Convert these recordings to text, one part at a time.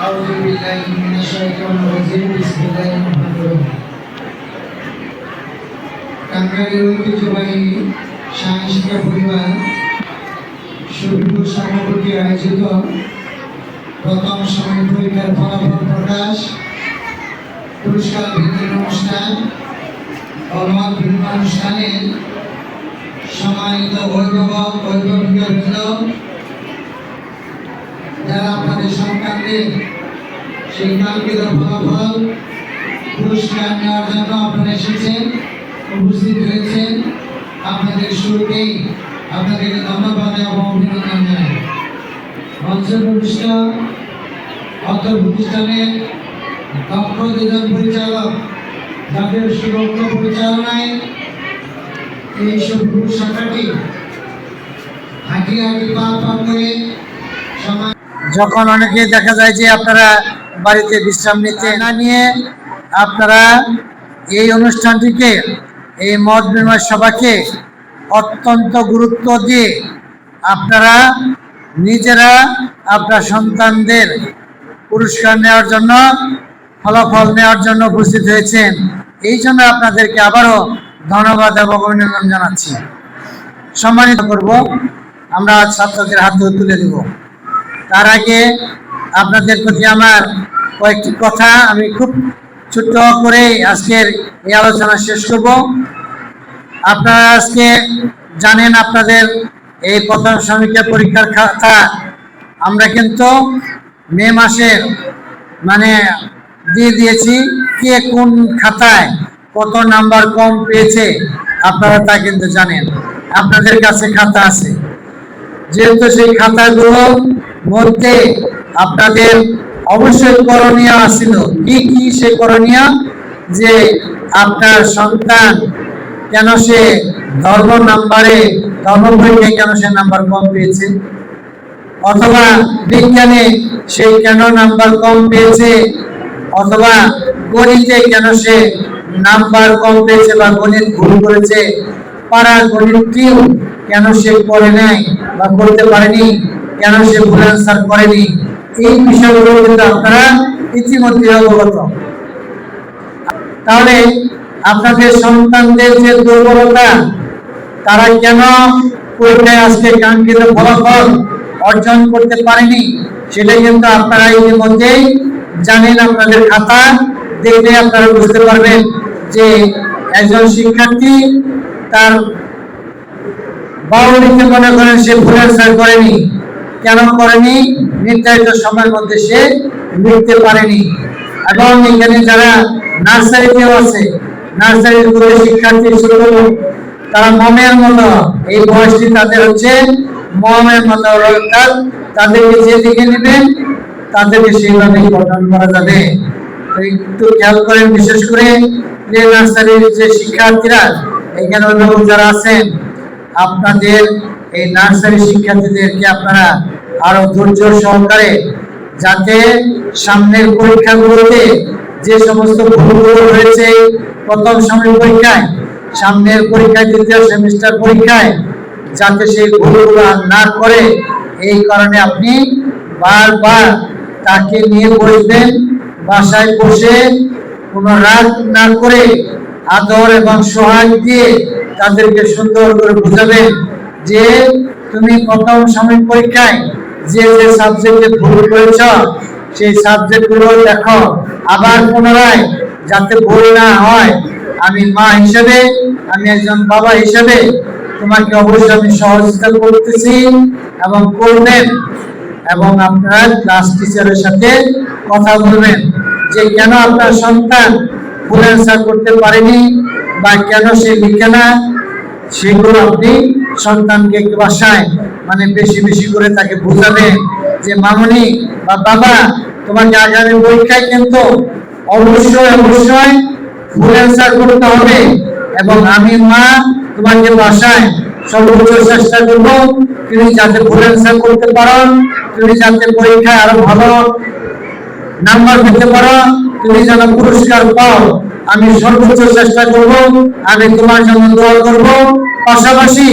أعوذ بالله من الشيطان الرجيم بسم الله الرحمن الرحيم কাঙ্গারি ঐতিহ্যবাহী সাংস্কৃতিক পরিবার শরীফুর সভাপতি আয়োজিত প্রথম সাময়িক পরীক্ষার ফলাফল প্রকাশ, পুরস্কার বিতরণ অনুষ্ঠান ও মত বিনিময় অনুষ্ঠানে সম্মানিত অভিভাবকবৃন্দ, যারা আপনাদের সন্তানদের সেই কাঙ্ক্ষিত ফলাফল পুরস্কার নেওয়ার জন্য আপনারা এসেছেন, উপস্থিত হয়েছেন, আপনাদের শুরুতেই আপনাদেরকে ধন্যবাদ এবং অভিনন্দন জানাই। অত্র প্রতিষ্ঠানের দক্ষ দুজন পরিচালক, যাদের সুদক্ষ পরিচালনায় এই শরীফুর শাখাটি হাঁটি পা করে যখন অনেকে দেখা যায় যে আপনারা বাড়িতে বিশ্রাম নিতে না নিয়ে আপনারা এই অনুষ্ঠানটিকে, এই মত বিনিময় সভাকে অত্যন্ত গুরুত্ব দিয়ে আপনারা নিজেরা আপনার সন্তানদের পুরস্কার নেওয়ার জন্য, ফলাফল নেওয়ার জন্য উপস্থিত হয়েছেন। এই জন্য আপনাদেরকে আবারও ধন্যবাদ এবং অভিনন্দন জানাচ্ছি। সম্মানিত করব, আমরা ছাত্রদের হাতে তুলে দেব। তার আগে আপনাদের প্রতি আমার কয়েকটি কথা আমি খুব ছোট্ট করে আজকের এই আলোচনা শেষ করব। আপনারা আজকে জানেন, আপনাদের এই প্রথম সাময়িক পরীক্ষার খাতা আমরা কিন্তু মে মাসের দিয়ে দিয়েছি। কে কোন খাতায় কত নাম্বার কম পেয়েছে আপনারা তা কিন্তু জানেন, আপনাদের কাছে খাতা আছে। যেহেতু সেই খাতাগুলোর মধ্যে আপনাদের অবশ্যই করণীয় ছিল। কি কি সে করণীয়? যে আপনার সন্তান কেন সে ধর্ম পরীক্ষায় কেন সে নাম্বার কম পেয়েছে, অথবা বিজ্ঞানে সে কেন নাম্বার কম পেয়েছে, অথবা গণিতে কেন সে নাম্বার কম পেয়েছে বা গণিত ভুল করেছে, পাড়ার গণিতটিও কেন সে করে নাই বা করতে পারেনি, কেন সে ভুল অ্যান্সার করেনি, এই বিষয়গুলো কিন্তু আপনারা ইতিমধ্যে অবগত। তাহলে আপনাদের সন্তানদের যে দুর্বলতা, তারা কেন পরীক্ষায় আজকে কাঙ্ক্ষিত ফলাফল অর্জন করতে পারেনি, সেটা কিন্তু আপনারা ইতিমধ্যেই জানেন। আপনাদের খাতা দেখলে আপনারা বুঝতে পারবেন যে একজন শিক্ষার্থী তার বাউলিকে মনে করেন সে ভুল অ্যান্সার করেনি। কেন করেনি? নির্ধারিত সময়ের মধ্যে সে লিখতে পারেনি। এবং এখানে যারা নার্সারিতেও আছে, নার্সারির শিক্ষার্থী ছোট, তারা মমের মতো, এই বয়সটি তাদের হচ্ছে মমের মতো, অর্থাৎ তাদেরকে যেদিকে নেবেন তাদেরকে সেইভাবে গঠন করা যাবে। একটু খেয়াল করেন, বিশেষ করে যে নার্সারির যে শিক্ষার্থীরা, এখানে অভিভাবক যারা আছেন, আপনাদের এই নার্সারি শিক্ষার্থীদেরকে আপনারা আরো ধৈর্য সহকারে, যাতে সামনের পরীক্ষাগুলোতে যে সমস্ত ভুলগুলো হয়েছে প্রথম সাময়িক পরীক্ষায়, সামনের পরীক্ষায়, দ্বিতীয় সেমিস্টার পরীক্ষায়, যাতে সেই ভুলগুলো না করে, এই কারণে আপনি বারবার তাকে নিয়ে বসবেন, বাসায় বসে কোনো রাগ না করে আদর এবং সহায় দিয়ে তাদেরকে সুন্দর করে বুঝাবেন যে তুমি প্রথম সাময়িক পরীক্ষায় যে যে সাবজেক্টে ভুল করেছ সেই সাবজেক্টগুলো দেখো, আবার পুনরায় যাতে ভুল না হয়, আমি মা হিসেবে, আমি একজন বাবা হিসেবে তোমাকে অবশ্যই আমি সহযোগিতা করতেছি এবং করবেন। এবং আপনারা ক্লাস টিচারের সাথে কথা বলবেন যে কেন আপনার সন্তান ভুল অ্যান্সার করতে পারেনি বা কেন সে লিখে না, সেগুলো আপনি সন্তানকে বাসায় বেশি বেশি করে তাকে বোঝাবেন যে মামনি বা বাবা, তোমাকে আগামী পরীক্ষায় কিন্তু অবশ্যই ভুল অ্যান্সার করতে হবে, এবং আমি মা তোমাকে বাসায় সর্বোচ্চ চেষ্টা করব তুমি যাতে ভুল অ্যান্সার করতে পারো, তুমি যাতে পরীক্ষায় আরো ভালো নাম্বার পেতে পারো, তুমি যেন পুরস্কার পাও, আমি সর্বোচ্চ চেষ্টা করব, আমি তোমার জন্য দোয়া করব। পাশাপাশি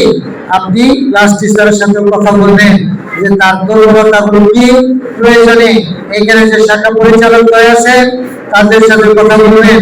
আপনি ক্লাস টিচারের সাথে কথা বলবেন যে তার দুর্বলতাগুলো কি, প্রয়োজনে এখানে যে শাখা পরিচালক আছে তাদের সাথে কথা বলবেন।